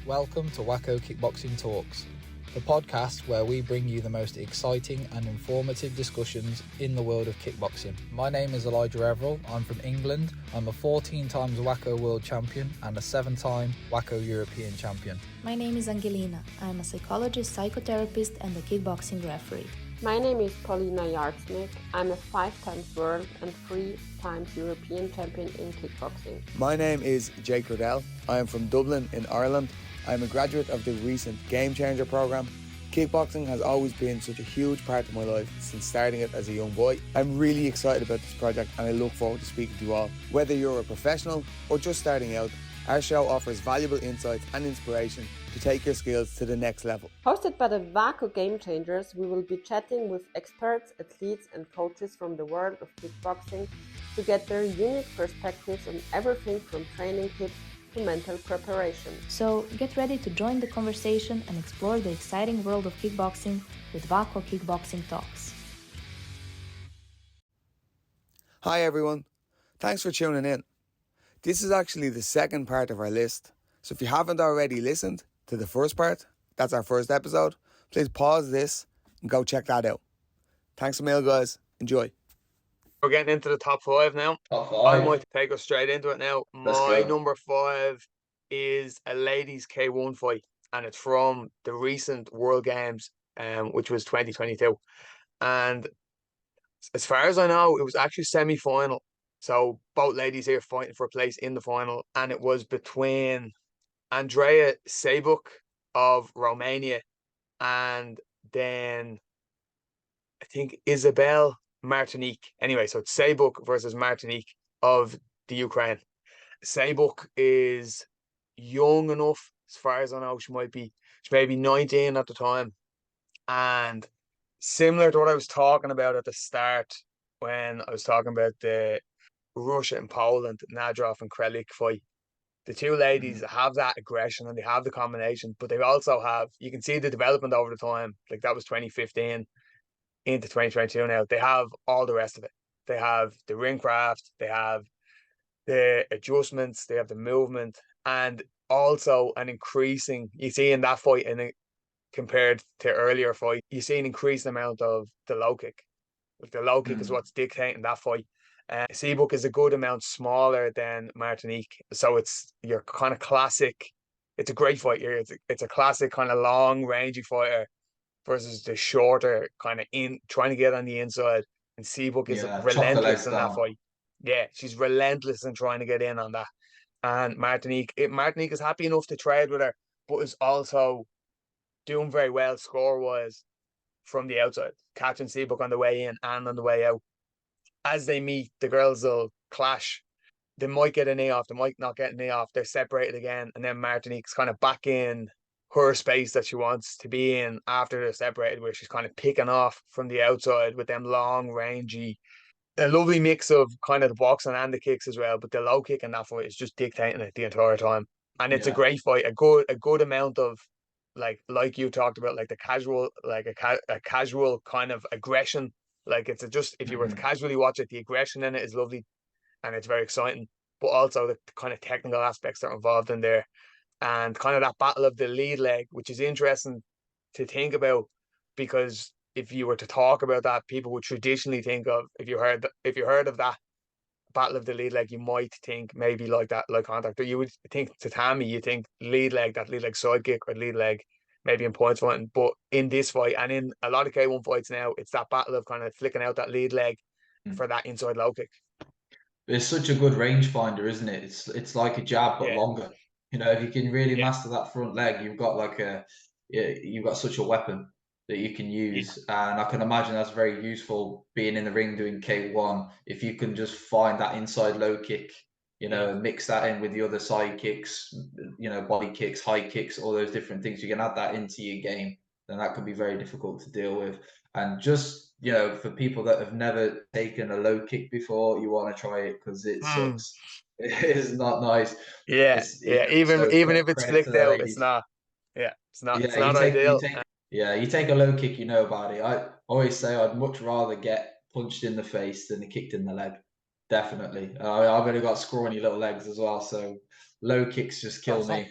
Welcome to WAKO Kickboxing Talks, the podcast where we bring you the most exciting and informative discussions in the world of kickboxing. My name is Everill. I'm from England. I'm a 14 times WAKO World Champion and a 7-time WAKO European Champion. My name is Angelina. I'm a psychologist, psychotherapist and a kickboxing referee. My name is Paulina Yardsnick. I'm a 5 times world and 3 times European champion in kickboxing. My name is Jake Riddell. I am from Dublin in Ireland. I'm a graduate of the recent Game Changer program. Kickboxing has always been such a huge part of my life since starting it as a young boy. I'm really excited about this project and I look forward to speaking to you all. Whether you're a professional or just starting out, our show offers valuable insights and inspiration to take your skills to the next level. Hosted by the WAKO Game Changers, we will be chatting with experts, athletes and coaches from the world of kickboxing to get their unique perspectives on everything from training tips to mental preparation. So get ready to join the conversation and explore the exciting world of kickboxing with WAKO Kickboxing Talks. Hi everyone, thanks for tuning in. This is actually the second part of our list, so if you haven't already listened to the first part, that's our first episode, please pause this and go check that out. Thanks a million guys, enjoy. We're getting into the top 5 now. Top 5. I might take us straight into it now. My number 5 is a ladies K1 fight, and it's from the recent World Games, which was 2022. And as far as I know, it was actually semi-final. So both ladies here fighting for a place in the final, and it was between Andrea Cebuc of Romania and then I think Isabel Martinique. Anyway, so it's Cebuc versus Martinique of the Ukraine. Cebuc is young enough, as far as I know, she may be 19 at the time. And similar to what I was talking about at the start when I was talking about the Russia and Poland, Nadrov and Krelik fight. The two ladies have that aggression and they have the combination, but they also have, you can see the development over the time. Like that was 2015 into 2022 now. They have all the rest of it. They have the ring craft, they have the adjustments, they have the movement, and also an increasing, you see in that fight, and compared to earlier fight, you see an increased amount of the low kick. Like the low kick is what's dictating that fight. Cebuc is a good amount smaller than Martinique, so it's your kind of classic. It's a great fight here. It's a classic kind of long, rangy fighter versus the shorter kind of in trying to get on the inside. And Cebuc is relentless in that fight. Yeah, she's relentless in trying to get in on that. And Martinique is happy enough to trade with her, but is also doing very well score-wise from the outside, catching Cebuc on the way in and on the way out. As they meet, the girls will clash. They might get a knee off, they might not get a knee off. They're separated again, and then Martinique's kind of back in her space that she wants to be in after they're separated, where she's kind of picking off from the outside with them long, rangy, a lovely mix of kind of the boxing and the kicks as well. But the low kick in that fight is just dictating it the entire time, and it's a great fight. A good amount of like you talked about, like the casual, like a casual kind of aggression. Like it's just, if you were to casually watch it, the aggression in it is lovely and it's very exciting, but also the kind of technical aspects that are involved in there, and kind of that battle of the lead leg, which is interesting to think about, because if you were to talk about that, people would traditionally think of, if you heard of that battle of the lead leg, you might think maybe like contact, or you would think tatami, you think lead leg, that lead leg side kick, or lead leg maybe in points fighting. But in this fight and in a lot of K1 fights now, it's that battle of kind of flicking out that lead leg for that inside low kick. It's such a good rangefinder, isn't it? It's like a jab but longer. You know, if you can really master that front leg, you've got such a weapon that you can use. And I can imagine that's very useful being in the ring doing K1. If you can just find that inside low kick, you know, and mix that in with the other side kicks, you know, body kicks, high kicks, all those different things, you can add that into your game, then that could be very difficult to deal with. And just, you know, for people that have never taken a low kick before, you want to try it because it sucks. It is not nice. Even if it's flicked out, it's not. Yeah, it's not. It's not ideal. You take a low kick, you know about it. I always say I'd much rather get punched in the face than kicked in the leg. Definitely. I've only got scrawny little legs as well, so low kicks just kill me.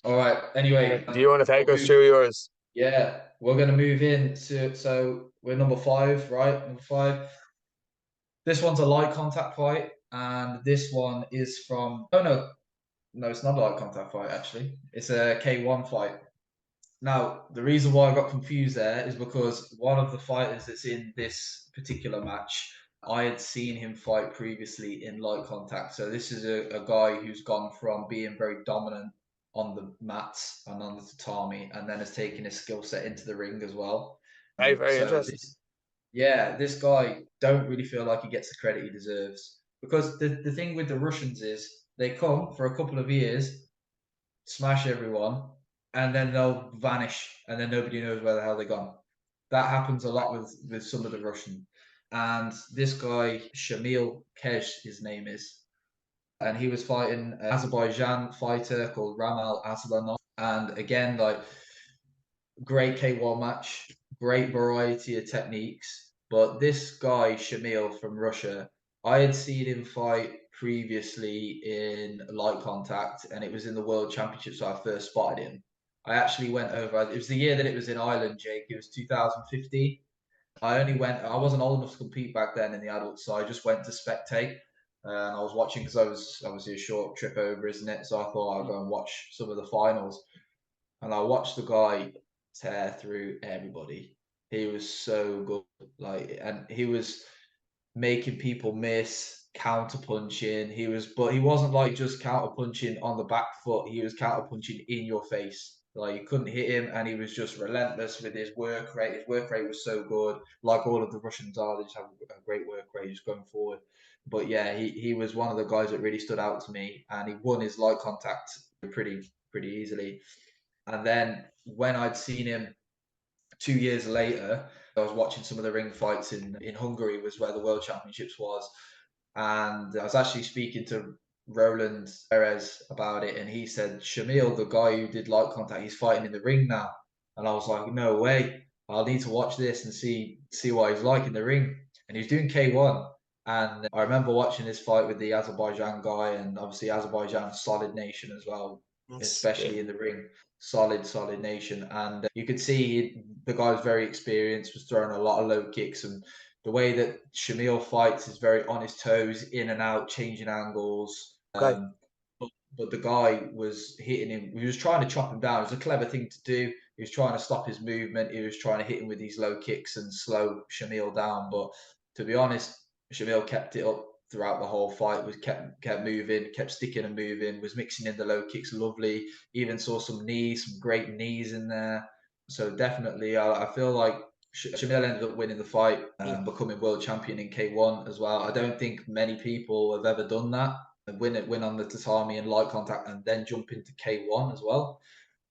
All right. Anyway, Do you want to take us through yours? yeah, we're going to move into, so we're number 5, right? Number 5. This one's a light contact fight, and this one is from, oh no, it's not a light contact fight, actually. It's a K1 fight. Now, the reason why I got confused there is because one of the fighters that's in this particular match, I had seen him fight previously in light contact. So this is a guy who's gone from being very dominant on the mats and on the tatami, and then has taken his skill set into the ring as well. Very So interesting. this guy don't really feel like he gets the credit he deserves. Because the thing with the Russians is they come for a couple of years, smash everyone, and then they'll vanish, and then nobody knows where the hell they're gone. That happens a lot with some of the Russian. And this guy, Shamil Kesh, his name is, and he was fighting an Azerbaijan fighter called Ramal Aslanov. And again, like, great K1 match, great variety of techniques. But this guy, Shamil from Russia, I had seen him fight previously in light contact, and it was in the World Championships I first spotted him. I actually went over, it was the year that it was in Ireland, Jake. It was 2015. I wasn't old enough to compete back then in the adults, so I just went to spectate. And I was watching because I was obviously a short trip over, isn't it? So I thought I'd go and watch some of the finals. And I watched the guy tear through everybody. He was so good, like, and he was making people miss, counter punching. But he wasn't like just counter punching on the back foot. He was counter punching in your face. Like, you couldn't hit him, and he was just relentless with his work rate. His work rate was so good, like all of the Russians are. They just have a great work rate just going forward. But yeah, he was one of the guys that really stood out to me, and he won his light contact pretty easily. And then when I'd seen him 2 years later, I was watching some of the ring fights in Hungary, was where the World Championships was. And I was actually speaking to Roland Perez about it, and he said, Shamil, the guy who did light contact, he's fighting in the ring now. And I was like, no way. I'll need to watch this and see what he's like in the ring. And he's doing K1. And I remember watching this fight with the Azerbaijan guy, and obviously Azerbaijan, solid nation as well, especially in the ring. Solid nation. And you could see the guy was very experienced, was throwing a lot of low kicks, and the way that Shamil fights is very on his toes, in and out, changing angles. Okay. But the guy was hitting him. He was trying to chop him down. It was a clever thing to do. He was trying to stop his movement. He was trying to hit him with these low kicks and slow Shamil down. But to be honest, Shamil kept it up throughout the whole fight. Was kept moving, kept sticking and moving. Was mixing in the low kicks, lovely. Even saw some great knees in there. So definitely, I feel like Shamil ended up winning the fight and becoming world champion in K1 as well. I don't think many people have ever done that. Win on the tatami and light contact, and then jump into K1 as well.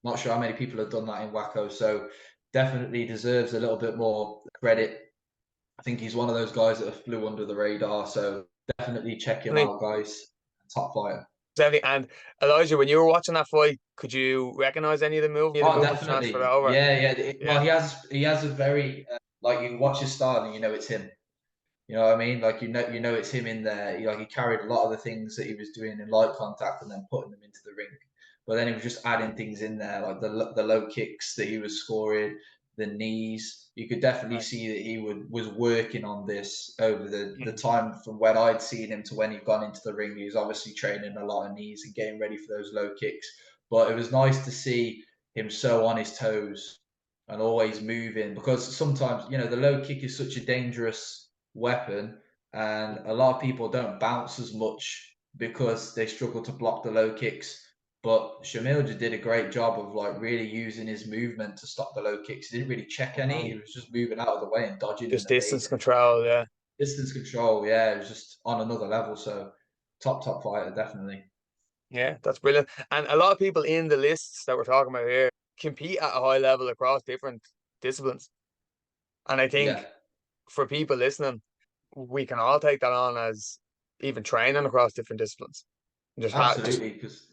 Not sure how many people have done that in WAKO, so definitely deserves a little bit more credit. I think he's one of those guys that flew under the radar, so definitely check him out, guys. Top fighter. Definitely. And Elijah, when you were watching that fight, could you recognize any of the moves? Oh, definitely. Yeah. Well, he has a very like, you watch his style and you know it's him. You know what I mean? Like, you know it's him in there. Like, he carried a lot of the things that he was doing in light contact and then putting them into the ring. But then he was just adding things in there, like the low kicks that he was scoring, the knees. You could definitely see that he was working on this over the time from when I'd seen him to when he'd gone into the ring. He was obviously training a lot of knees and getting ready for those low kicks. But it was nice to see him so on his toes and always moving, because sometimes, the low kick is such a dangerous weapon, and a lot of people don't bounce as much because they struggle to block the low kicks. But Shamil just did a great job of, like, really using his movement to stop the low kicks. He didn't really check any. He was just moving out of the way and dodging. Just distance control, yeah. Distance control, yeah. It was just on another level. So top fighter, definitely. Yeah, that's brilliant. And a lot of people in the lists that we're talking about here compete at a high level across different disciplines. And I think for people listening, we can all take that on as even training across different disciplines. Just absolutely, because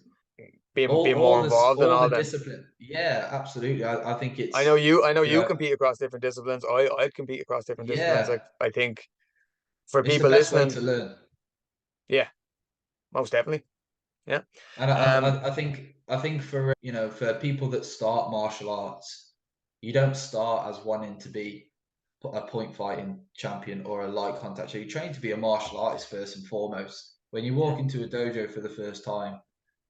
being more involved in all the discipline. Yeah, absolutely. I think it's. I know you compete across different disciplines. I'd compete across different disciplines. I think for people listening, to learn. Yeah, most definitely. Yeah. And I think for for people that start martial arts, you don't start as wanting to be a point fighting champion or a light contact. So you train to be a martial artist first and foremost. When you walk into a dojo for the first time,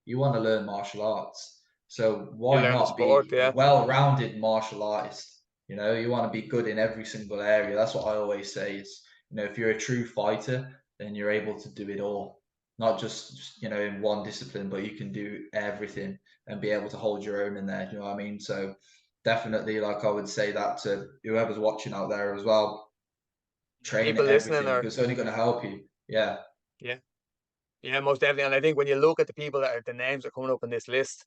you want to learn martial arts. So You why learn the not sport, be a well-rounded martial artist? You want to be good in every single area. That's what I always say is, if you're a true fighter, then you're able to do it all. Not just, in one discipline, but you can do everything and be able to hold your own in there. You know what I mean? So definitely, like I would say that to whoever's watching out there as well, train people listening everything are, because it's only going to help you. Yeah. yeah, yeah, most definitely. And I think when you look at the people that are the names that are coming up in this list,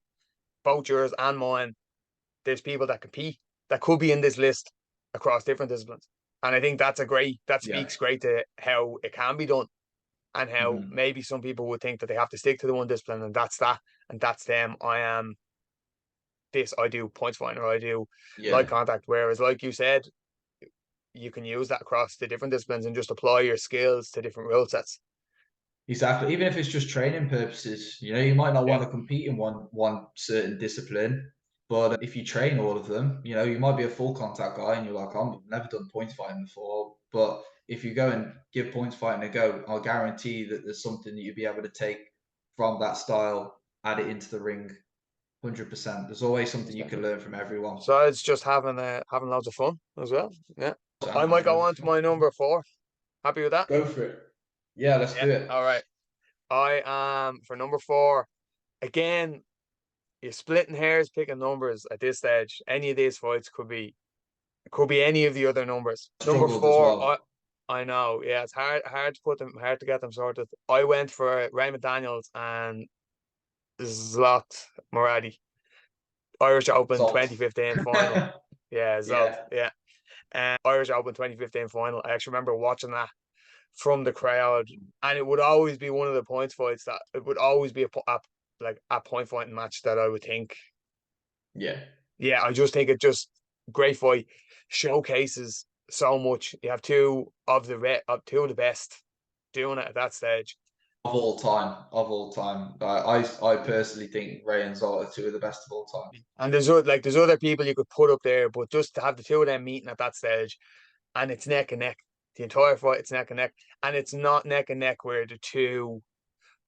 both yours and mine, there's people that compete that could be in this list across different disciplines. And I think that Yeah. speaks great to how it can be done, and how Mm-hmm. maybe some people would think that they have to stick to the one discipline and that's that, and that's them. I am this, I do points fighting, or I do light Yeah. contact. Whereas, like you said, you can use that across the different disciplines and just apply your skills to different rule sets. Exactly. Even if it's just training purposes, you might not Yeah. want to compete in one certain discipline, but if you train all of them, you might be a full contact guy and you're like, I've never done points fighting before. But if you go and give points fighting a go, I'll guarantee that there's something that you'll be able to take from that style, add it into the ring, 100%. There's always something you can learn from everyone. So it's just having loads of fun as well. Yeah. I might And go on to my number 4. Happy with that? go for it. Yeah, let's Yeah. do it. All right. I am for number 4. Again, you're splitting hairs, picking numbers at this stage. Any of these fights could be any of the other numbers. Number Struggled as 4, well. I know, yeah, it's hard to get them sorted. I went for Raymond Daniels and Zsolt Moradi, Irish Open Salt. 2015 final. Yeah, Zolt. Yeah. Yeah, Irish Open 2015 final. I actually remember watching that from the crowd, and it would always be one of the points fights that it would always be like a point fighting match that I would think. Yeah. Yeah, I just think it just great fight, showcases so much. You have two of the best doing it at that stage. Of all time, of all time. I personally think Ray and Zolt are two of the best of all time. And there's other people you could put up there, but just to have the two of them meeting at that stage, and it's neck and neck. The entire fight, it's neck and neck, and it's not neck and neck where the two.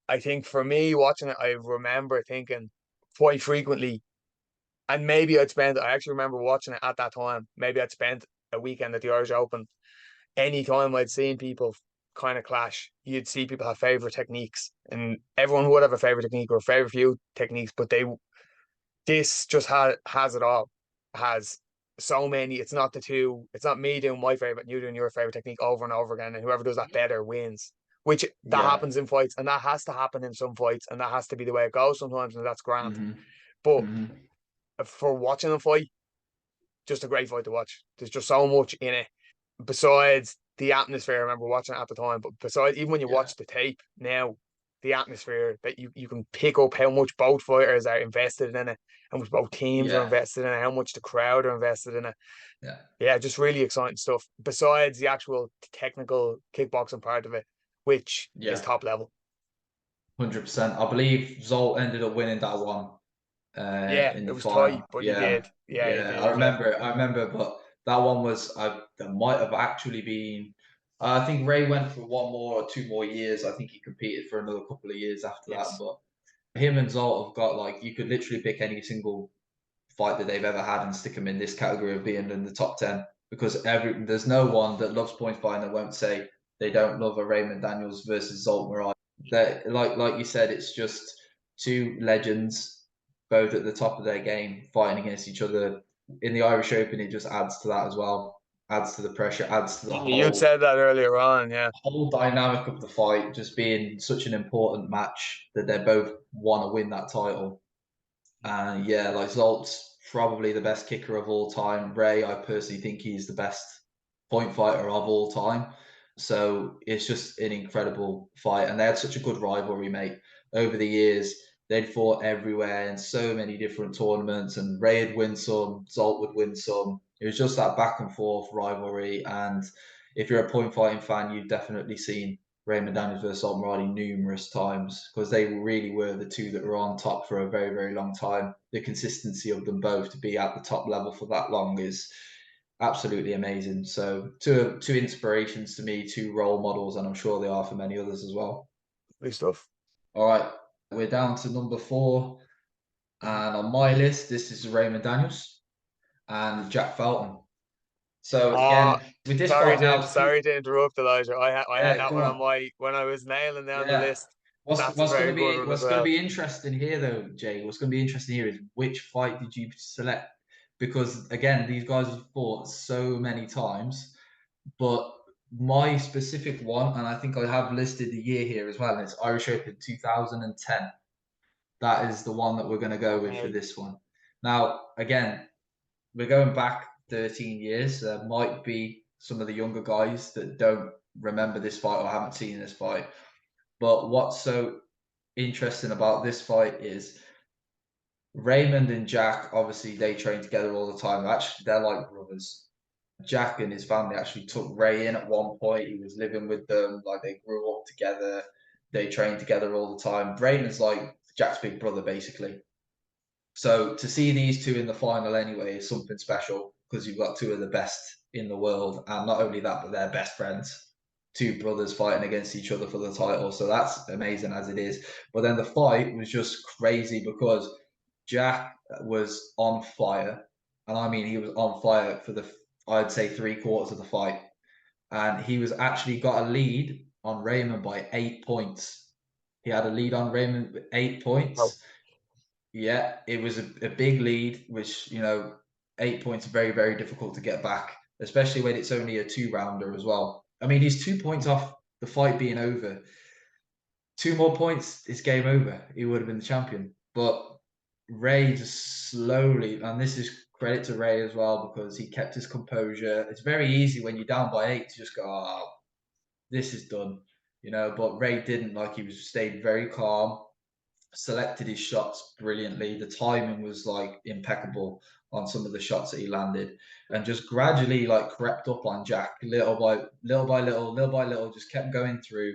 I think for me watching it, I remember thinking quite frequently, and maybe I actually remember watching it at that time. Maybe I'd spent a weekend at the Irish Open. Anytime I'd seen people kind of clash, you'd see people have favorite techniques, and everyone would have a favorite technique or a favorite few techniques, but this just has it all. Has so many. It's not the two. It's not me doing my favorite and you doing your favorite technique over and over again, and whoever does that better wins. Which that Yeah. happens in fights, and that has to happen in some fights, and that has to be the way it goes sometimes, and that's grand. Mm-hmm. But Mm-hmm. for watching a fight, just a great fight to watch. There's just so much in it. Besides the atmosphere, I remember watching it at the time, but besides, even when you watch the tape now, the atmosphere that you can pick up how much both fighters are invested in it, how much both teams are invested in it, how much the crowd are invested in it. Yeah, just really exciting stuff. Besides the actual technical kickboxing part of it, which is top level. 100%. I believe Zolt ended up winning that one in the it was final. tight, but he did. Yeah, he did. I remember it. I remember, but that one was that might have actually been. I think Ray went for one more or two more years. I think he competed for another couple of years after that. But him and Zolt have got you could literally pick any single fight that they've ever had and stick them in this category of being in the top 10 because there's no one that loves points fighting that won't say they don't love a Raymond Daniels versus Zsolt Moradi. That like you said, it's just two legends, both at the top of their game, fighting against each other. In the Irish Open, it just adds to that as well. Adds to the pressure, adds to the You said that earlier on, whole dynamic of the fight, just being such an important match that they both want to win that title. And Zolt's probably the best kicker of all time. Ray, I personally think he's the best point fighter of all time. So it's just an incredible fight. And they had such a good rivalry, mate. Over the years, they'd fought everywhere in so many different tournaments, and Ray would win some, Zolt would win some. It was just that back and forth rivalry. And if you're a point fighting fan, you've definitely seen Raymond Daniels versus Zsolt Moradi numerous times, because they really were the two that were on top for a very, very long time. The consistency of them both to be at the top level for that long is absolutely amazing. So two inspirations to me, two role models, and I'm sure they are for many others as well. Good stuff. All right, we're down to number 4. And on my list, this is Raymond Daniels and Jack Felton. So again, with this fight now, sorry to interrupt, Elijah. I had that go one on. on my when I was nailing down the list. That's a What's very good one as well. going to be interesting here, though, Jay? What's going to be interesting here is which fight did you select? Because again, these guys have fought so many times, but my specific one, and I think I have listed the year here as well, and it's Irish Open 2010. That is the one that we're going to go with for this one. Now, again, we're going back 13 years. There might be some of the younger guys that don't remember this fight or haven't seen this fight. But what's so interesting about this fight is Raymond and Jack, obviously, they train together all the time. Actually, they're like brothers. Jack and his family actually took Ray in at one point. He was living with them. Like, they grew up together. They trained together all the time. Raymond's like Jack's big brother, basically. So to see these two in the final anyway is something special, because you've got two of the best in the world. And not only that, but they're best friends. Two brothers fighting against each other for the title. So that's amazing as it is. But then the fight was just crazy because Jack was on fire. And I mean, he was on fire for I'd say 3/4 of the fight. And he was actually got a lead on Raymond by 8 points. He had a lead on Raymond with 8 points. Oh. Yeah, it was a big lead, which, 8 points are very, very difficult to get back, especially when it's only a 2-rounder as well. I mean, he's 2 points off the fight being over. 2 more points, it's game over. He would have been the champion. But Ray just slowly, and this is credit to Ray as well, because he kept his composure. It's very easy when you're down by 8 to just go, oh, this is done, but Ray didn't. Like, he stayed very calm, selected his shots brilliantly. The timing was like impeccable on some of the shots that he landed, and just gradually like crept up on Jack little by little, just kept going through.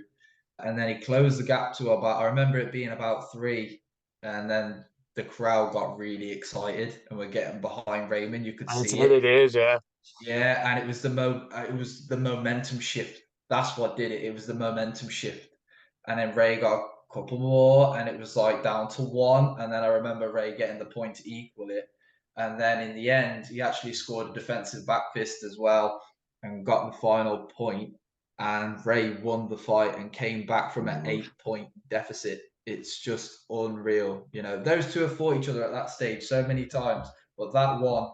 And then he closed the gap to about, I remember it being about 3, and then the crowd got really excited and we're getting behind Raymond. You could see it. It is, yeah. Yeah, and it was the momentum shift. That's what did it. It was the momentum shift. And then Ray got a couple more, and it was like down to 1. And then I remember Ray getting the point to equal it. And then in the end, he actually scored a defensive back fist as well and got the final point. And Ray won the fight and came back from an 8-point deficit. It's just unreal. Those two have fought each other at that stage so many times, but that one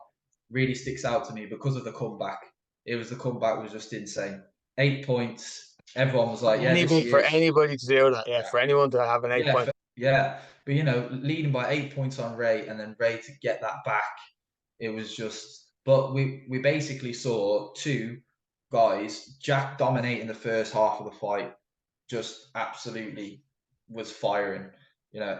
really sticks out to me because of the comeback. The comeback was just insane. 8 points. Everyone was like, for anybody to do that, for anyone to have an 8 point. Yeah, but leading by 8 points on Ray, and then Ray to get that back, it was just. But we basically saw two guys, Jack dominating the first half of the fight, just absolutely was firing.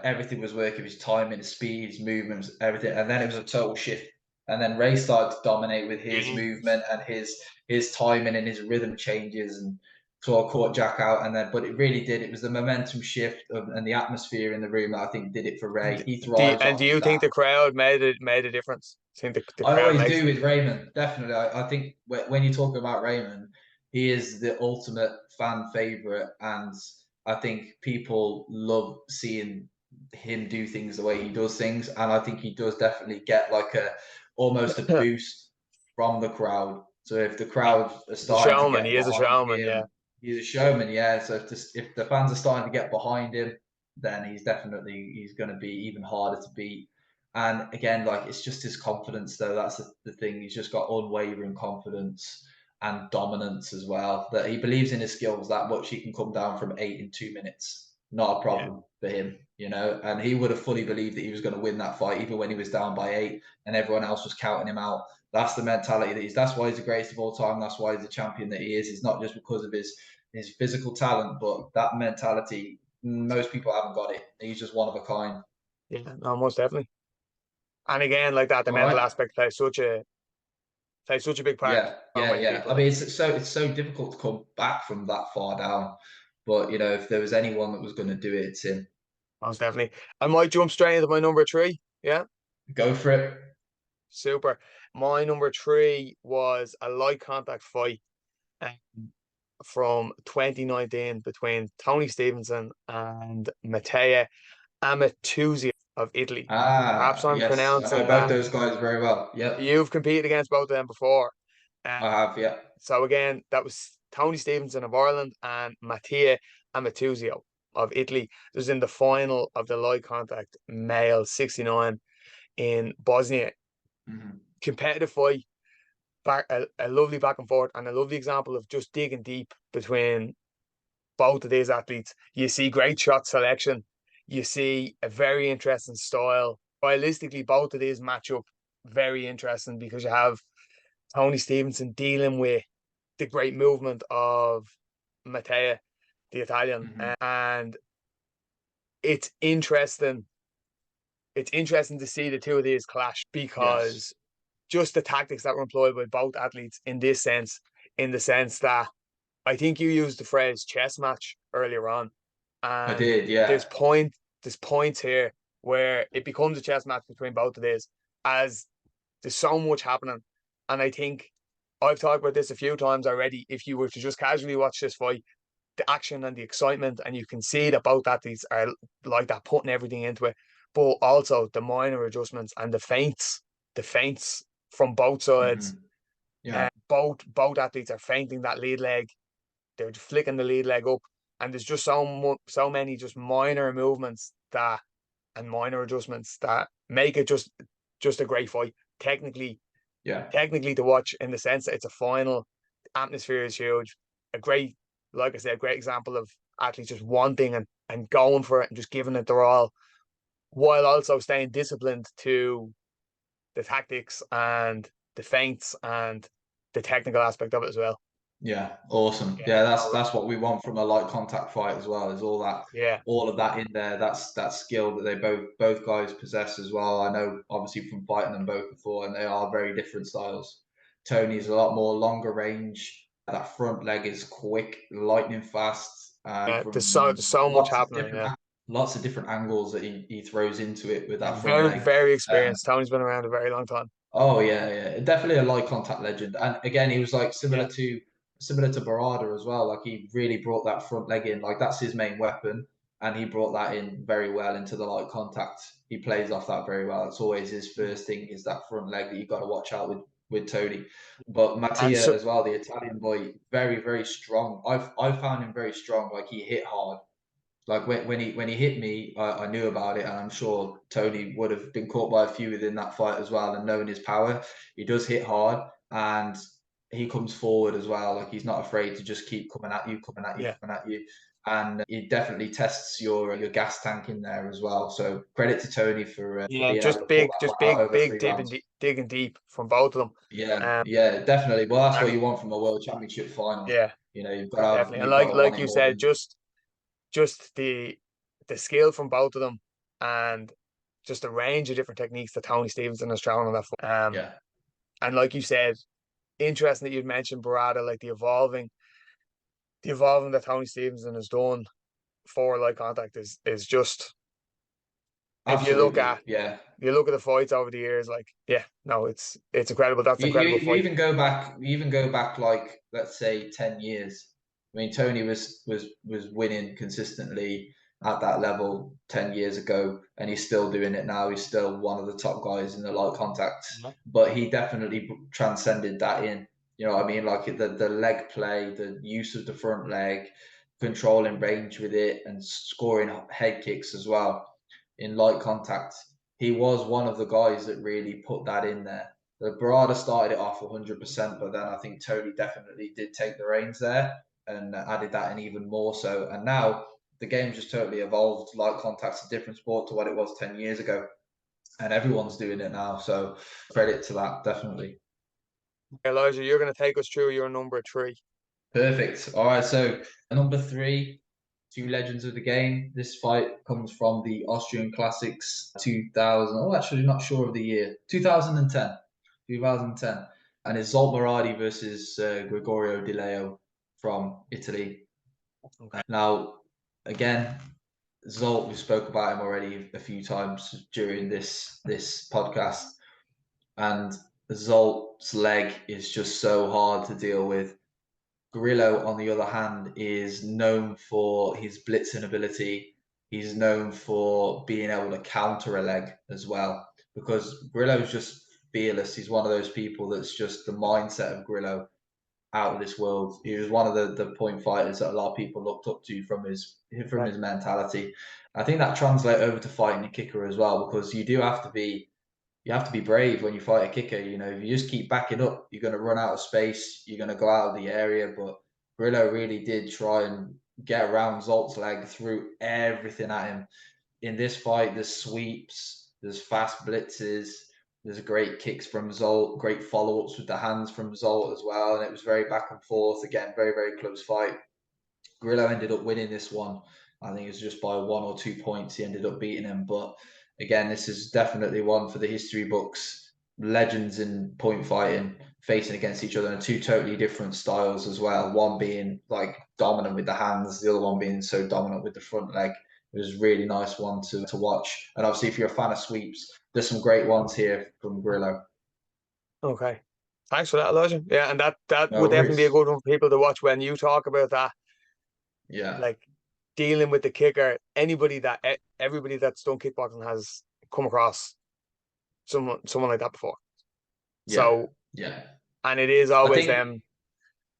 Everything was working, his timing, his speed, his movements, everything. And then it was a total shift. And then Ray started to dominate with his movement and his timing and his rhythm changes, and sort of caught Jack out. But it really did. It was the momentum shift and the atmosphere in the room that I think did it for Ray. He thrives. Do you think the crowd made a difference? I always do with Raymond. Definitely. I think when you talk about Raymond, he is the ultimate fan favorite, and I think people love seeing him do things the way he does things. And I think he does definitely get like almost a boost from the crowd. So if the crowd are starting to get he is a showman, him, he's a showman, yeah. So if the fans are starting to get behind him, then he's going to be even harder to beat. And again, like, it's just his confidence, though. That's the thing. He's just got unwavering confidence and dominance as well. That he believes in his skills that much. He can come down from 8 in 2 minutes. Not a problem for him, And he would have fully believed that he was going to win that fight, even when he was down by 8 and everyone else was counting him out. That's the mentality that that's why he's the greatest of all time. That's why he's the champion that he is. It's not just because of his physical talent, but that mentality, most people haven't got it. He's just one of a kind. Yeah, no, most definitely. And again, like that, the mental aspect plays such a big part. Yeah. I mean, it's so difficult to come back from that far down. But, if there was anyone that was going to do it, it's him. Most definitely. I might jump straight into my number 3. Yeah. Go for it. Super. My number 3 was a light contact fight from 2019 between Tony Stevenson and Mateo Amatuzzi of Italy. Perhaps I'm Yes. I know pronouncing both that. those guys very well. Yep. You've competed against both of them before. I have, yeah. So again, that was Tony Stevenson of Ireland and Mattia Amatuzio of Italy. It was in the final of the light contact male 69 in Bosnia. Competitive fight, a lovely back and forth, and a lovely example of just digging deep between both of these athletes. You see great shot selection. You see a very interesting style. Stylistically, both of these match up very interesting because you have Tony Stevenson dealing with the great movement of Mateo, the Italian, and it's interesting. It's interesting to see the two of these clash because just the tactics that were employed by both athletes in this sense, in the sense that I think you used the phrase chess match earlier on. I And did, yeah. there's points here where it becomes a chess match between both of these as there's so much happening. And I think I've talked about this a few times already. If you were to just casually watch this fight, the action and the excitement, and you can see that both athletes are like that, putting everything into it. But also the minor adjustments and the feints from both sides. Yeah. Both athletes are feinting that lead leg. They're flicking the lead leg up, and there's just so many just minor movements and minor adjustments that make it just a great fight. Technically to watch, in the sense that it's a final. Atmosphere is huge. Like I said, a great example of athletes just wanting and going for it and just giving it their all, while also staying disciplined to the tactics and the feints and the technical aspect of it as well. Yeah, awesome. Yeah, that's what we want from a light contact fight as well. Is all of that in there. That's that skill that they both guys possess as well. I know obviously from fighting them both before, and they are very different styles. Tony's a lot more longer range. That front leg is quick, lightning fast. There's so much happening. Lots of different angles that he throws into it with that front Very, leg. very experienced. Tony's been around a very long time. Oh yeah, definitely a light contact legend. And again, he was like similar to Barada as well. Like he really brought that front leg in. Like that's his main weapon, and he brought that in very well into the light contact. He plays off that very well. It's always his first thing is that front leg that you got to watch out with Tony. But Mattia as well, the Italian boy, very very strong. I've found him very strong. Like he hit hard. Like when he hit me, I knew about it, and I'm sure Tony would have been caught by a few within that fight as well. And knowing his power, he does hit hard, and he comes forward as well. Like he's not afraid to just keep coming at you, coming at you, and he definitely tests your gas tank in there as well. So credit to Tony for being able to pull that out over 3 rounds. Digging deep from both of them. Yeah, definitely. Well, that's what you want from a world championship final. Yeah, you've got to definitely. And like you said, just the skill from both of them, and just a range of different techniques that Tony Stevenson has shown on that fight. And like you said, interesting that you'd mentioned Barada, like the evolving that Tony Stevenson has done for light contact is just absolutely, if you look at the fights over the years, like it's incredible. That's incredible. You even go back like let's say 10 years. I mean, Tony was winning consistently at that level 10 years ago, and he's still doing it now. He's still one of the top guys in the light contact, but he definitely transcended that in. You know what I mean? Like the leg play, the use of the front leg, controlling range with it, and scoring head kicks as well in light contact. He was one of the guys that really put that in there. The Barada started it off 100%, but then I think Tony definitely did take the reins there and added that in even more so. And now the game just totally evolved. Light contact's a different sport to what it was 10 years ago, and everyone's doing it now. So credit to that, definitely. Elijah, you're going to take us through your number 3. Perfect. All right, so number 3, two legends of the game. This fight comes from the Austrian Classics 2000. Oh, actually, not sure of the year. 2010. 2010. And it's Zsolt Moradi versus Gregorio Di Leo from Italy. Okay. Now, again, Zolt, we spoke about him already a few times during this podcast, and Zolt's leg is just so hard to deal with. Grillo, on the other hand, is known for his blitzing ability. He's known for being able to counter a leg as well, because Grillo's just fearless. He's one of those people that's just the mindset of Grillo out of this world. He was one of the point fighters that a lot of people looked up to from his mentality. I think that translates over to fighting a kicker as well, because you have to be brave when you fight a kicker. You know, if you just keep backing up, you're going to run out of space. You're going to go out of the area. But Grillo really did try and get around Zolt's leg, threw everything at him. In this fight, there's sweeps, there's fast blitzes, there's great kicks from Zolt, great follow-ups with the hands from Zolt as well. And it was very back and forth. Again, very, very close fight. Grillo ended up winning this one. I think it was just by 1 or 2 points he ended up beating him. But again, this is definitely one for the history books. Legends in point fighting facing against each other in two totally different styles as well. One being like dominant with the hands, the other one being so dominant with the front leg. It was a really nice one to watch. And obviously, if you're a fan of sweeps, there's some great ones here from Grillo. Okay. Thanks for that, Elijah. Yeah, and that No would definitely be a worries. good one for people to watch when you talk about that. Yeah. Like dealing with the kicker, everybody that's done kickboxing has come across someone like that before. Yeah. So, Yeah. and it is I always think, them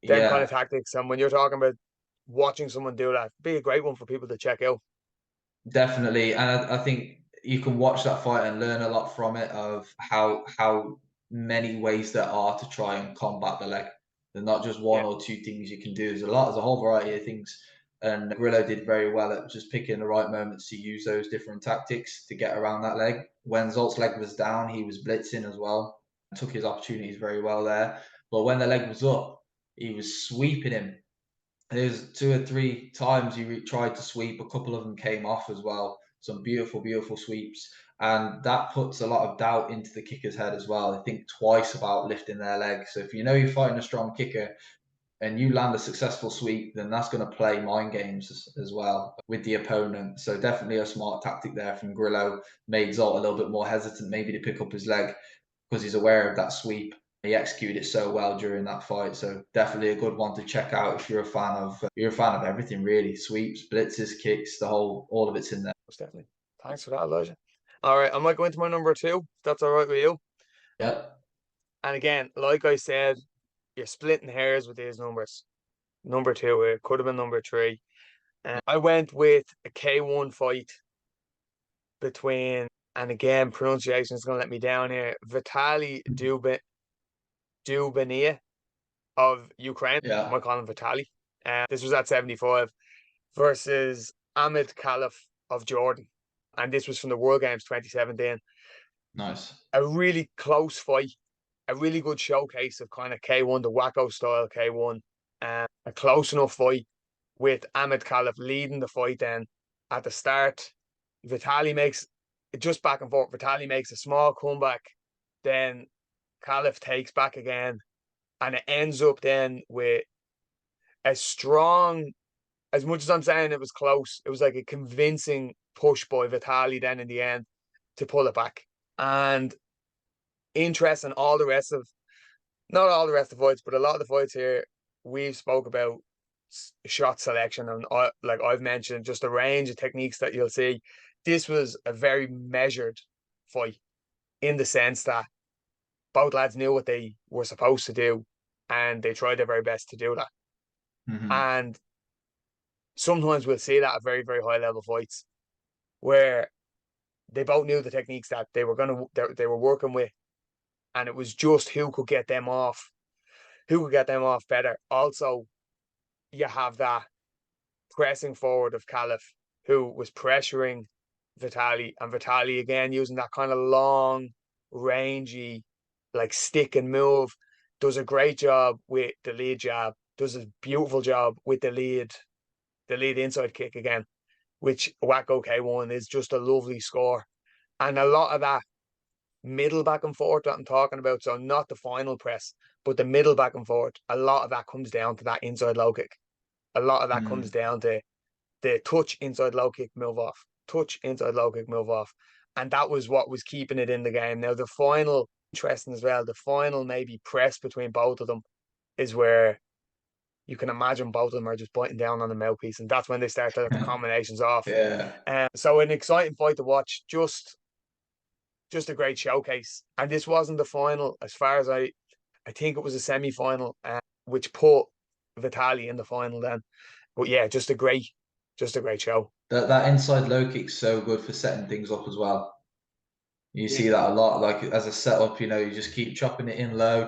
kind of yeah. tactics. And when you're talking about watching someone do that, be a great one for people to check out. Definitely, and I think you can watch that fight and learn a lot from it of how many ways there are to try and combat the leg. There's not just one Yeah. or two things you can do. There's a whole variety of things. And Grillo did very well at just picking the right moments to use those different tactics to get around that leg. When Zolt's leg was down, he was blitzing as well. Took his opportunities very well there. But when the leg was up, he was sweeping him. There's 2 or 3 times he tried to sweep. A couple of them came off as well. Some beautiful, beautiful sweeps. And that puts a lot of doubt into the kicker's head as well. They think twice about lifting their leg. So if you know you're fighting a strong kicker and you land a successful sweep, then that's going to play mind games as well with the opponent. So definitely a smart tactic there from Grillo. Made Zolt a little bit more hesitant maybe to pick up his leg because he's aware of that sweep. He executed it so well during that fight. So definitely a good one to check out if you're a fan of everything really. Sweeps, blitzes, kicks, all of it's in there. Most definitely. Thanks for that, Elijah. All right, I might go into my number 2. If that's all right with you. Yep. And again, like I said, you're splitting hairs with these numbers. Number 2, it could have been number 3. I went with a K1 fight between, and again, pronunciation is going to let me down here, Vitali Dubania of Ukraine. I Yeah. might call him Vitali. This was at 75 versus Ahmed Caliph of Jordan. And this was from the World Games 2017. Nice. A really close fight, a really good showcase of kind of K1, the WAKO style K1. A close enough fight with Ahmed Caliph leading the fight then at the start. Vitali makes just back and forth. Vitali makes a small comeback. Then Caliph takes back again. And it ends up then with a strong, as much as I'm saying it was close, it was like a convincing push by Vitali then in the end to pull it back. And interest in all the rest of, not all the rest of the fights, but a lot of the fights here we've spoke about shot selection and like I've mentioned, just a range of techniques that you'll see. This was a very measured fight in the sense that both lads knew what they were supposed to do and they tried their very best to do that. Mm-hmm. And sometimes we'll see that at very, very high level fights where they both knew the techniques that they were working with, and it was just who could get them off better. Also, you have that pressing forward of Caliph, who was pressuring Vitali, and Vitali again using that kind of long, rangy, like stick and move. Does a great job with the lead jab. Does a beautiful job with the lead inside kick again, which WAKO K1 is just a lovely score. And a lot of that middle back and forth that I'm talking about, so not the final press, but the middle back and forth, a lot of that comes down to that inside low kick. a lot of that comes down to the touch inside low kick, move off, touch inside low kick, move off. And that was what was keeping it in the game. Now, the final, interesting as well, the final maybe press between both of them is where you can imagine both of them are just biting down on the mouthpiece. And that's when they start to get the combinations off. Yeah. So an exciting fight to watch, just a great showcase. And this wasn't the final, as far as I think it was a semi-final, which put Vitali in the final then. But yeah, just a great show. That inside low kick's so good for setting things up as well. You see that a lot, like as a setup, you just keep chopping it in low,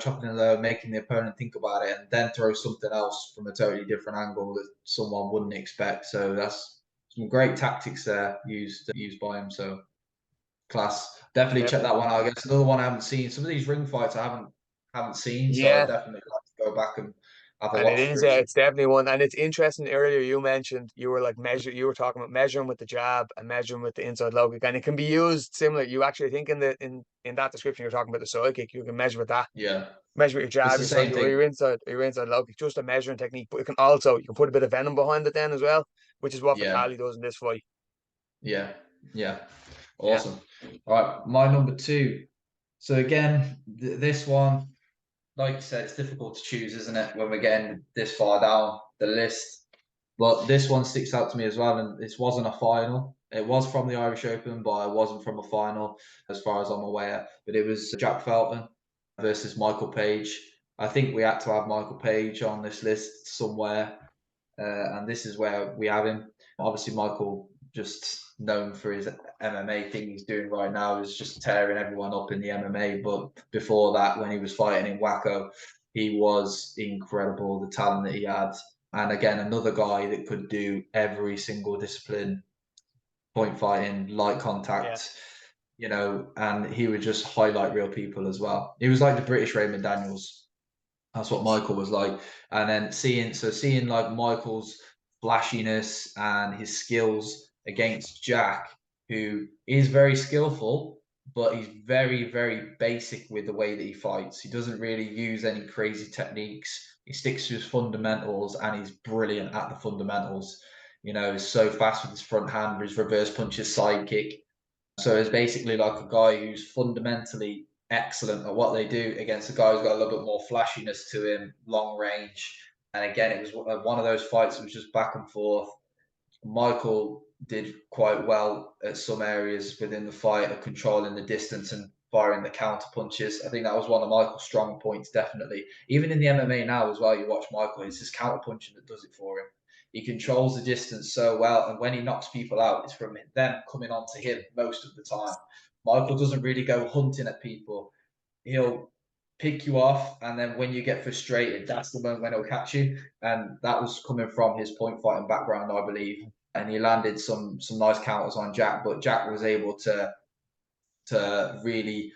making the opponent think about it, and then throw something else from a totally different angle that someone wouldn't expect. So that's some great tactics there used by him. So class. Definitely check that one out. I guess another one I haven't seen. Some of these ring fights I haven't seen, so I'd definitely like to go back and have a watch. And it is, it's definitely one. And it's interesting. Earlier, you mentioned you were talking about measuring with the jab and measuring with the inside low kick, and it can be used similar. You actually think in that description you're talking about the side kick, you can measure with that. Yeah. Measure with your jab, your inside low kick, just a measuring technique. But you can put a bit of venom behind it then as well, which is what Vitali does in this fight. Yeah. Awesome. All right, my number 2. So again, this one, like you said, it's difficult to choose, isn't it, when we're getting this far down the list? But this one sticks out to me as well, and this wasn't a final. It was from the Irish Open, but it wasn't from a final, as far as I'm aware. But it was Jack Felton versus Michael Page. I think we had to have Michael Page on this list somewhere, and this is where we have him. Obviously, Michael, just known for his MMA thing he's doing right now, is just tearing everyone up in the MMA. But before that, when he was fighting in WAKO, he was incredible, the talent that he had. And again, another guy that could do every single discipline, point fighting, light contact, and he would just highlight real people as well. He was like the British Raymond Daniels. That's what Michael was like. And then seeing like Michael's flashiness and his skills against Jack, who is very skillful, but he's very, very basic with the way that he fights. He doesn't really use any crazy techniques. He sticks to his fundamentals, and he's brilliant at the fundamentals. He's so fast with his front hand, his reverse punch, his side kick. So it's basically like a guy who's fundamentally excellent at what they do against a guy who's got a little bit more flashiness to him, long range. And again, it was one of those fights that was just back and forth. Michael did quite well at some areas within the fight of controlling the distance and firing the counter punches. I think that was one of Michael's strong points, definitely. Even in the MMA now as well, you watch Michael, it's his counter punching that does it for him. He controls the distance so well, and when he knocks people out, it's from them coming onto him most of the time. Michael doesn't really go hunting at people. He'll pick you off, and then when you get frustrated, that's the moment when he'll catch you. And that was coming from his point fighting background, I believe. And he landed some nice counters on Jack, but Jack was able to really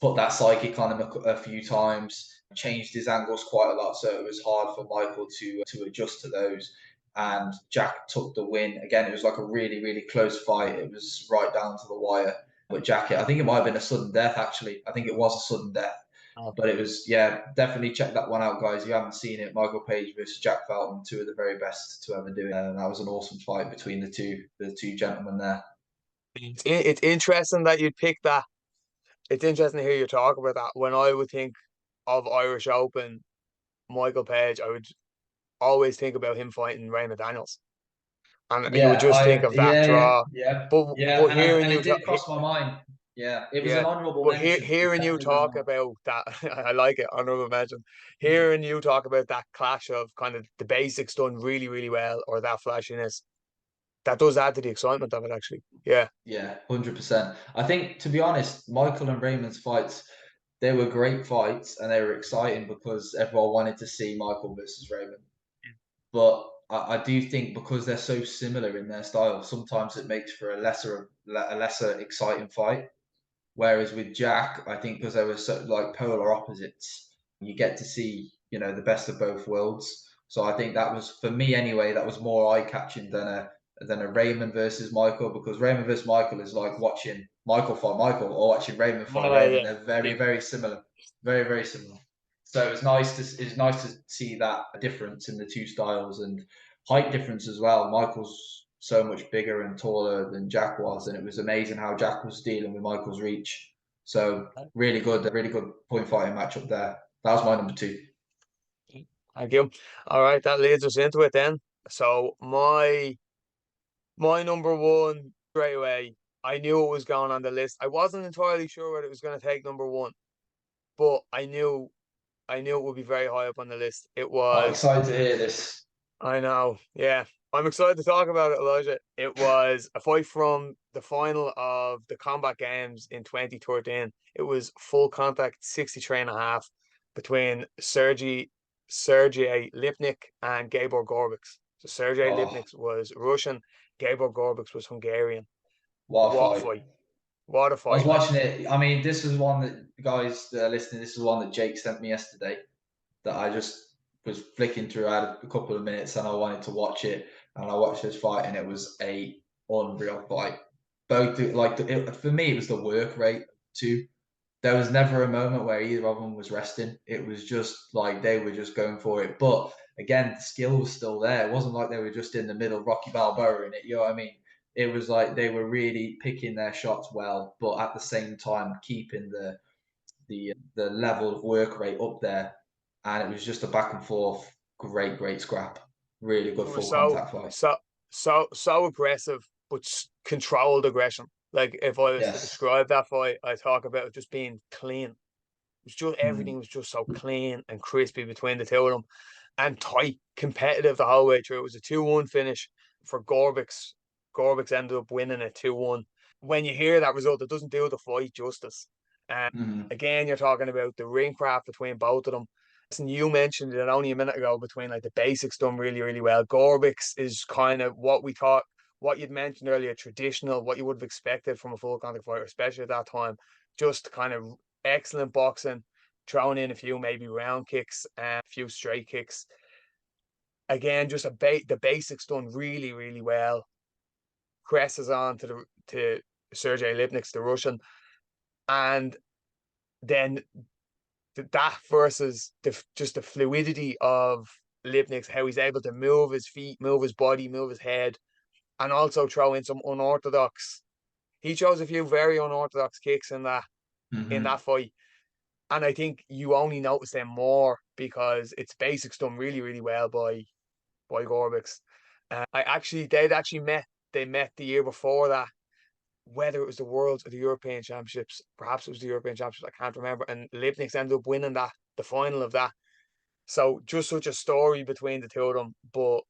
put that psychic on him a few times, changed his angles quite a lot, so it was hard for Michael to adjust to those. And Jack took the win. Again, it was like a really, really close fight. It was right down to the wire. But Jack, I think it might have been a sudden death, actually. I think it was a sudden death. But it was, definitely check that one out, guys. If you haven't seen it, Michael Page versus Jack Felton, 2 of the very best to ever do it. And that was an awesome fight between the two gentlemen there. It's interesting that you'd pick that. It's interesting to hear you talk about that. When I would think of Irish Open, Michael Page, I would always think about him fighting Raymond Daniels. And you would just think of that draw. But hearing you did cross my mind. Yeah, it was an honourable mention. But hearing you talk about that, I like it, honourable mention. Hearing you talk about that clash of kind of the basics done really, really well, or that flashiness, that does add to the excitement of it, actually. Yeah. Yeah, 100%. I think, to be honest, Michael and Raymond's fights, they were great fights, and they were exciting because everyone wanted to see Michael versus Raymond. But I do think because they're so similar in their style, sometimes it makes for a lesser exciting fight. Whereas with Jack, I think because they were so like polar opposites, you get to see, the best of both worlds. So I think that was, for me anyway, that was more eye-catching than a Raymond versus Michael, because Raymond versus Michael is like watching Michael fight Michael or watching Raymond fight Raymond. Yeah. They're very, very similar. Very, very similar. So it's nice to see that difference in the two styles. And height difference as well. Michael's so much bigger and taller than Jack was, and it was amazing how Jack was dealing with Michael's reach. So really good point fighting matchup there. That was my number 2. Thank you. All right, that leads us into it then. So my number 1 straight away, I knew it was going on the list. I wasn't entirely sure whether it was going to take number 1, but I knew it would be very high up on the list. It I'm was. excited to hear this. I know, yeah. I'm excited to talk about it, Elijah. It was a fight from the final of the Combat Games in 2013. It was full contact 63.5 between Sergey Lipnik and Gabor Gorbics. So Sergey Lipnik was Russian, Gabor Gorbics was Hungarian. What a fight. What a fight. I was watching it. I mean, this was one that, guys that are listening, this is one that Jake sent me yesterday that I just was flicking through. I had a couple of minutes and I wanted to watch it, and I watched this fight, and it was a unreal fight. Both for me, it was the work rate too. There was never a moment where either of them was resting. It was just like they were just going for it. But again, the skill was still there. It wasn't like they were just in the middle, Rocky Balboa in it. You know what I mean? It was like they were really picking their shots well, but at the same time keeping the level of work rate up there. And it was just a back and forth, great scrap. Really good full contact fight. So aggressive, but controlled aggression. Like if I was to describe that fight, I talk about it just being clean. It was just everything was just so clean and crispy between the two of them, and tight, competitive the whole way through. It was a 2-1 finish for Gorbics. Gorbics ended up winning it 2-1. When you hear that result, it doesn't do the fight justice. Again, you're talking about the ring craft between both of them. And you mentioned it only a minute ago, between like the basics done really well. Gorbics is kind of what we thought, what you'd mentioned earlier, traditional, what you would have expected from a full contact fighter, especially at that time. Just kind of excellent boxing, throwing in a few maybe round kicks and a few straight kicks. Again, just the basics done really well. Presses on to Sergey Lipnik, the Russian, and then that versus just the fluidity of Lipnik, how he's able to move his feet, move his body, move his head, and also throw in some unorthodox. He chose a few very unorthodox kicks in that fight, and I think you only notice them more because it's basics done really well by Gorbics. They met the year before that, whether it was the Worlds or the European Championships. Perhaps it was the European Championships, I can't remember. And Lipnik ended up winning the final of that. So just such a story between the two of them. But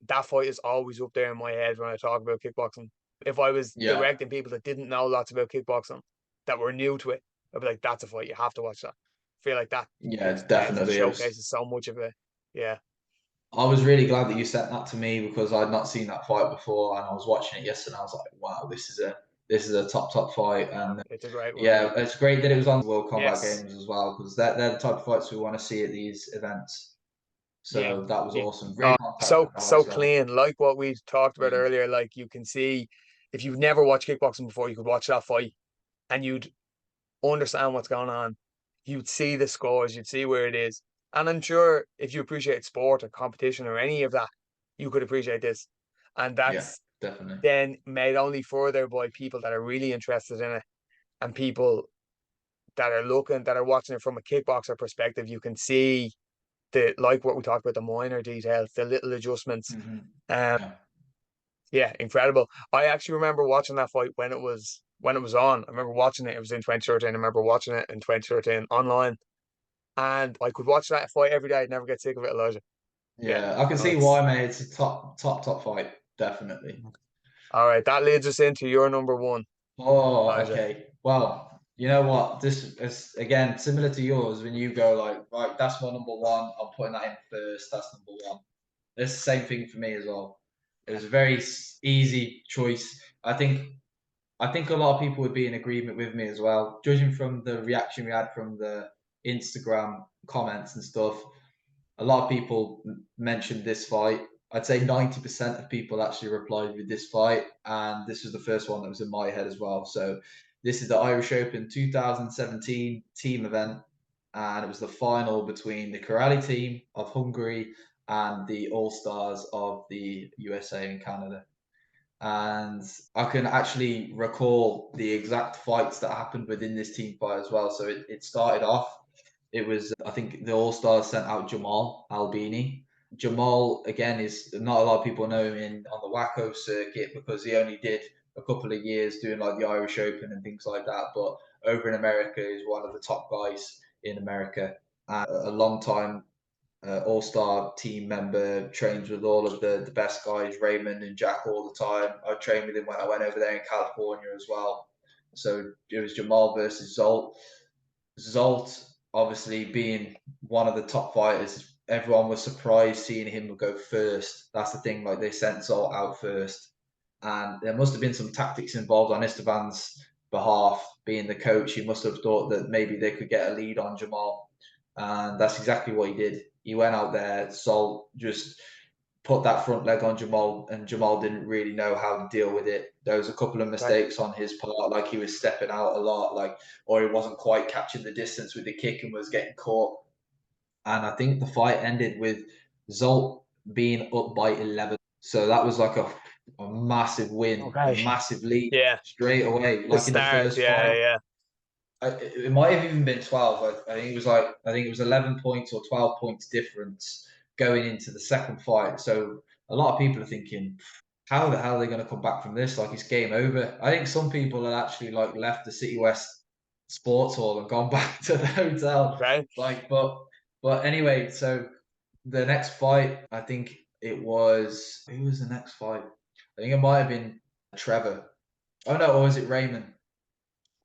that fight is always up there in my head when I talk about kickboxing. If I was directing people that didn't know lots about kickboxing, that were new to it, I'd be like, that's a fight, you have to watch that. I feel like that. Yeah, it definitely showcases so much of it. Yeah. I was really glad that you sent that to me because I'd not seen that fight before, and I was watching it yesterday. And I was like, "Wow, this is a top fight." And it's a great one. Yeah, it's great that it was on World Combat Games as well, because they're the type of fights we want to see at these events. So that was awesome. So clean, like what we talked about earlier. Like you can see, if you've never watched kickboxing before, you could watch that fight, and you'd understand what's going on. You'd see the scores, you'd see where it is. And I'm sure if you appreciate sport or competition or any of that, you could appreciate this. And that's definitely then made only further by people that are really interested in it, and people that are watching it from a kickboxer perspective. You can see like what we talked about, the minor details, the little adjustments. Incredible. I actually remember watching that fight when it was on. I remember watching it. It was in 2013. I remember watching it in 2013 online. And I could watch that fight every day. I'd never get sick of it, Elijah. I can see why, mate. It's a top fight, definitely. All right, that leads us into your number 1. Oh, okay. Well, you know what? This is again similar to yours. When you go like, right, that's my number 1. I'm putting that in first. That's number 1. It's the same thing for me as well. It was a very easy choice. I think a lot of people would be in agreement with me as well, judging from the reaction we had from the Instagram comments and stuff. A lot of people mentioned this fight. I'd say 90% of people actually replied with this fight, and this was the first one that was in my head as well. So this is the Irish Open 2017 team event, and it was the final between the Karate team of Hungary and the All-Stars of the USA and Canada. And I can actually recall the exact fights that happened within this team fight as well. So it started off, it was, I think the All-Stars sent out Jamal Albini. Jamal, again, is not a lot of people know him on the WAKO circuit because he only did a couple of years doing like the Irish Open and things like that. But over in America, he's one of the top guys in America, and a long time all-star team member, trains with all of the best guys, Raymond and Jack, all the time. I trained with him when I went over there in California as well. So it was Jamal versus Zolt. Zolt, obviously being one of the top fighters, everyone was surprised seeing him go first. That's the thing, like they sent Zolt out first. And there must have been some tactics involved on Esteban's behalf. Being the coach, he must have thought that maybe they could get a lead on Jamal. And that's exactly what he did. He went out there, Zolt just put that front leg on Jamal, and Jamal didn't really know how to deal with it. There was a couple of mistakes on his part, like he was stepping out a lot, or he wasn't quite catching the distance with the kick and was getting caught. And I think the fight ended with Zolt being up by 11. So that was like a massive win, a massive lead straight away. Like in the first fight. It might have even been 12. I think it was 11 points or 12 points difference going into the second fight. So a lot of people are thinking, how the hell are they going to come back from this? Like, it's game over. I think some people had actually like left the City West Sports Hall and gone back to the hotel. But anyway, so the next fight, I think it was, who was the next fight? I think it might have been Trevor. Oh no, or was it Raymond?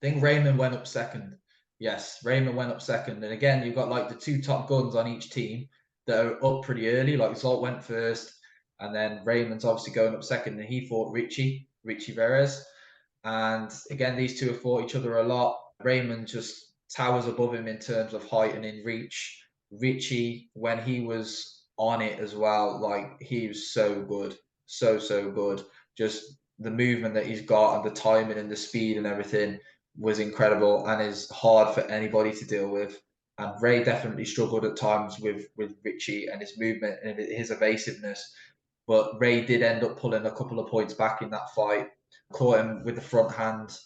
I think Raymond went up second. Yes, Raymond went up second. And again, you've got like the two top guns on each team that are up pretty early. Like Zolt went first, and then Raymond's obviously going up second. And he fought Richie Verez. And again, these two have fought each other a lot. Raymond just towers above him in terms of height and in reach. Richie, when he was on it as well, like he was so good. So good. Just the movement that he's got and the timing and the speed and everything was incredible and is hard for anybody to deal with. And Ray definitely struggled at times with Richie and his movement and his evasiveness. But Ray did end up pulling a couple of points back in that fight, caught him with the front hand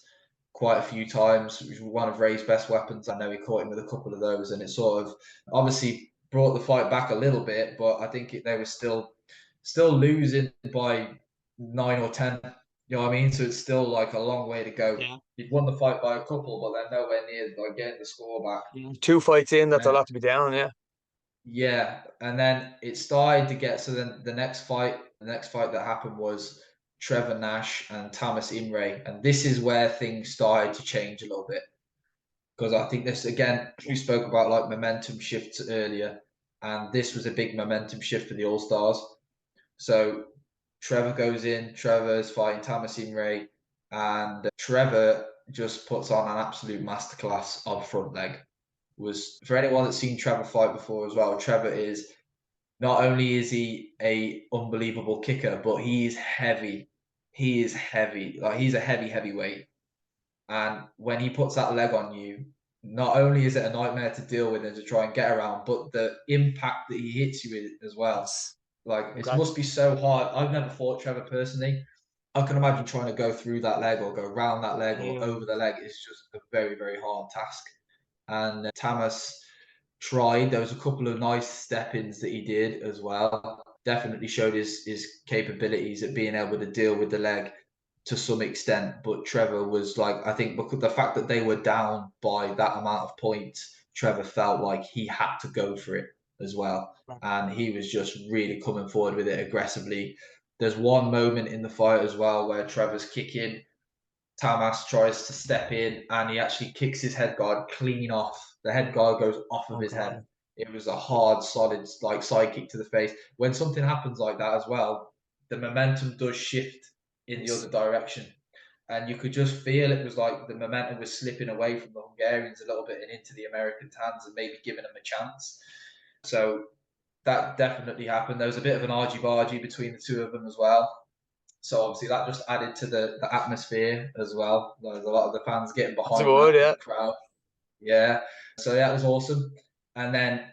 quite a few times, which was one of Ray's best weapons. I know he caught him with a couple of those, and it sort of obviously brought the fight back a little bit, but I think they were still losing by 9 or 10. You know what I mean? So it's still like a long way to go. Yeah. You've won the fight by a couple, but they're nowhere near like getting the score back. 2 fights in, that's a lot to be down, yeah. Yeah, and then it started to get, so then the next fight that happened was Trevor Nash and Thomas Imre, and this is where things started to change a little bit. Because I think this, again, we spoke about like momentum shifts earlier, and this was a big momentum shift for the All-Stars. So Trevor goes in, Trevor's fighting Thomas Imre, and Trevor just puts on an absolute masterclass of front leg. Was for anyone that's seen Trevor fight before as well, Trevor is not only is he a unbelievable kicker, but he is heavy. He is heavy. Like he's a heavyweight. And when he puts that leg on you, not only is it a nightmare to deal with and to try and get around, but the impact that he hits you with as well. Like it must be so hard. I've never fought Trevor personally. I can imagine trying to go through that leg or go around that leg or over the leg. It's just a very, very hard task. And Thomas tried. There was a couple of nice step-ins that he did as well. Definitely showed his capabilities at being able to deal with the leg to some extent. But Trevor was like, I think because the fact that they were down by that amount of points, Trevor felt like he had to go for it as well. And he was just really coming forward with it aggressively. There's one moment in the fight as well where Trevor's kicking. Thomas tries to step in and he actually kicks his head guard clean off. The head guard goes off of his head. It was a hard, solid, like side kick to the face. When something happens like that as well, the momentum does shift in the other direction. And you could just feel it was like the momentum was slipping away from the Hungarians a little bit and into the Americans' hands and maybe giving them a chance. So that definitely happened. There was a bit of an argy-bargy between the two of them as well. So obviously that just added to the atmosphere as well. There's a lot of the fans getting behind the crowd. Yeah. So that was awesome. And then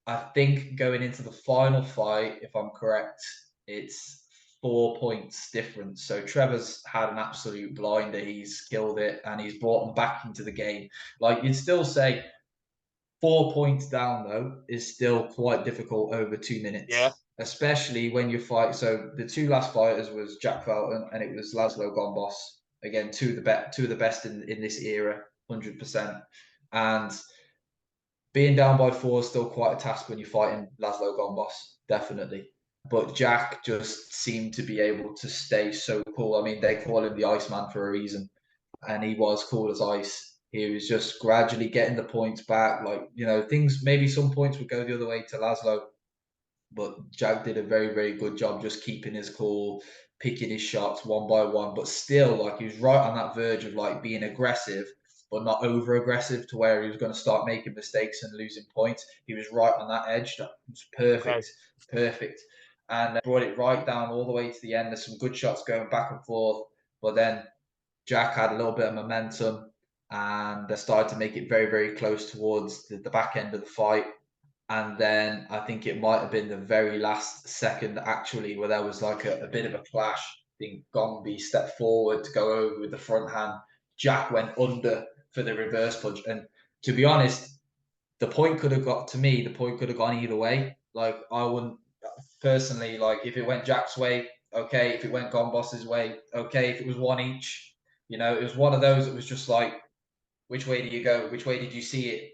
I think going into the final fight, if I'm correct, it's 4 points difference. So Trevor's had an absolute blinder. He's killed it and he's brought them back into the game. Like, you'd still say 4 points down, though, is still quite difficult over 2 minutes. Yeah. Especially when you fight. So the two last fighters was Jack Felton and it was Laszlo Gombos. Again, two of the best in this era, 100%. And being down by 4 is still quite a task when you're fighting Laszlo Gombos, definitely. But Jack just seemed to be able to stay so cool. I mean, they call him the Iceman for a reason, and he was cool as ice. He was just gradually getting the points back. Like, things, maybe some points would go the other way to Laszlo, but Jack did a very, very good job just keeping his cool, picking his shots one by one, but still, like, he was right on that verge of like being aggressive, but not over aggressive to where he was going to start making mistakes and losing points. He was right on that edge. That was perfect, perfect. And brought it right down all the way to the end. There's some good shots going back and forth, but then Jack had a little bit of momentum and they started to make it very, very close towards the back end of the fight. And then I think it might have been the very last second, actually, where there was like a bit of a clash. I think Gombe stepped forward to go over with the front hand. Jack went under for the reverse punch. And to be honest, the point could have got to me. The point could have gone either way. Like, I wouldn't personally, like, if it went Jack's way, okay. If it went Gombos's way, okay. If it was one each, it was one of those. It was just like, which way do you go? Which way did you see it?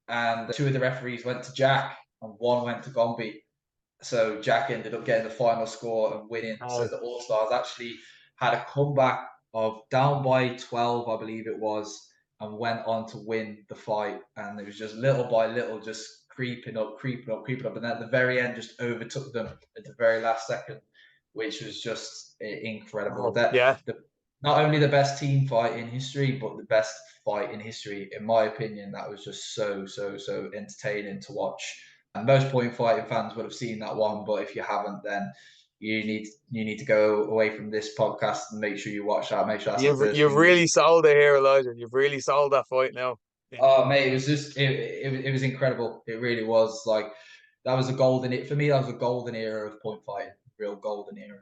And two of the referees went to Jack and one went to Gombe. So Jack ended up getting the final score and winning. So the All Stars actually had a comeback of down by 12, I believe it was, and went on to win the fight. And it was just little by little, just creeping up. And at the very end, just overtook them at the very last second, which was just incredible. Not only the best team fight in history, but the best fight in history, in my opinion. That was just so entertaining to watch. And most point fighting fans would have seen that one, but if you haven't, then you need to go away from this podcast and make sure you watch that. Make sure that's you've really sold it here, Elijah. You've really sold that fight now. Oh mate, it was just it was incredible. It really was. Like, that was a golden for me. That was a golden era of point fighting, real golden era.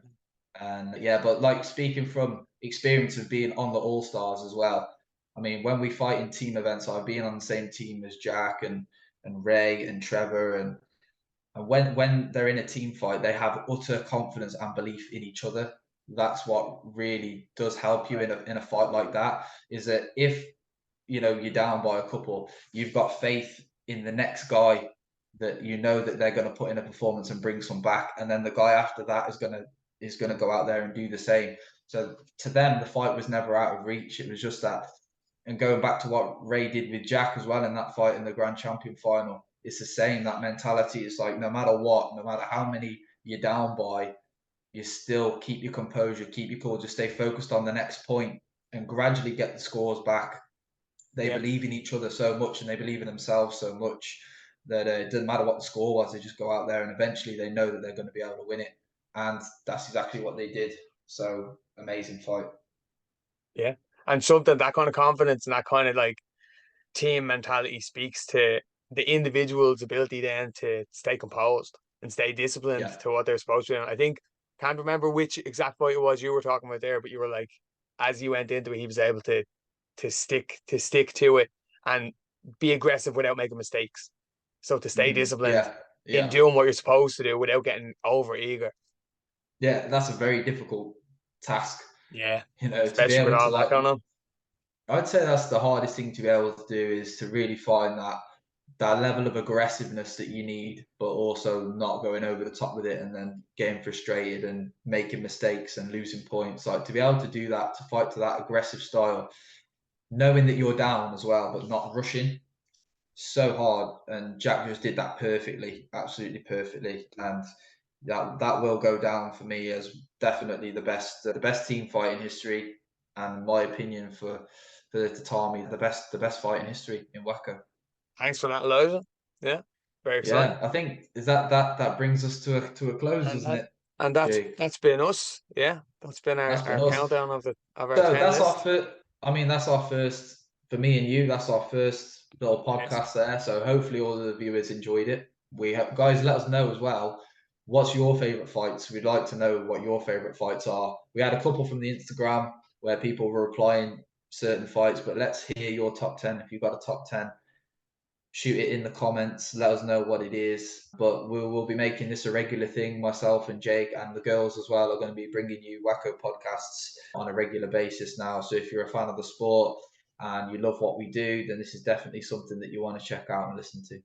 And yeah, but like, speaking from experience of being on the All Stars as well, I mean, when we fight in team events, I've been on the same team as Jack and Ray and Trevor, and when they're in a team fight, they have utter confidence and belief in each other. That's what really does help you in a fight like that. Is that if you're down by a couple, you've got faith in the next guy, that that they're going to put in a performance and bring some back, and then the guy after that is going to go out there and do the same. So to them, the fight was never out of reach. It was just that. And going back to what Ray did with Jack as well in that fight in the Grand Champion final, it's the same. That mentality is like, no matter what, no matter how many you're down by, you still keep your composure, keep your cool, just stay focused on the next point and gradually get the scores back. They believe in each other so much and they believe in themselves so much that it doesn't matter what the score was. They just go out there and eventually they know that they're going to be able to win it. And that's exactly what they did. So amazing fight. Yeah. And something, that kind of confidence and that kind of like team mentality speaks to the individual's ability then to stay composed and stay disciplined to what they're supposed to do. And I think, can't remember which exact fight it was you were talking about there, but you were like, as he went into it, he was able to stick to it and be aggressive without making mistakes. So to stay disciplined in doing what you're supposed to do without getting over eager. Yeah, that's a very difficult task. Yeah, to be able with all to, that going on. I'd say that's the hardest thing to be able to do, is to really find that level of aggressiveness that you need, but also not going over the top with it and then getting frustrated and making mistakes and losing points. Like, to be able to do that, to fight to that aggressive style, knowing that you're down as well, but not rushing, so hard. And Jack just did that perfectly, absolutely perfectly. And that will go down for me as definitely the best team fight in history, and my opinion for the Tatami, the best fight in history in WAKO. Thanks for that, Elijah. Yeah, very exciting. Yeah, I think that brings us to a close, doesn't it? And that's been us. Yeah, that's been our countdown of our 10 that's list. our first. I mean, that's our first, for me and you. That's our first little podcast there. So hopefully all of the viewers enjoyed it. guys, let us know as well. What's your favorite fights? We'd like to know what your favorite fights are. We had a couple from the Instagram where people were replying certain fights, but let's hear your top 10. If you've got a top 10, shoot it in the comments. Let us know what it is. But we'll be making this a regular thing. Myself and Jake and the girls as well are going to be bringing you WAKO podcasts on a regular basis now. So if you're a fan of the sport and you love what we do, then this is definitely something that you want to check out and listen to.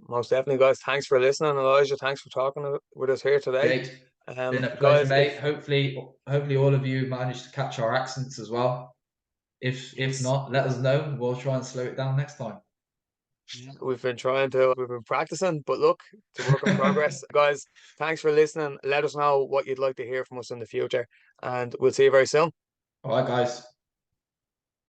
Most definitely, guys. Thanks for listening, Elijah. Thanks for talking with us here today. Jake, been a pleasure, guys, mate. Hopefully all of you managed to catch our accents as well. If not, let us know. We'll try and slow it down next time. We've been practicing, but look, it's a work in progress. Guys, thanks for listening. Let us know what you'd like to hear from us in the future, and we'll see you very soon. All right, guys.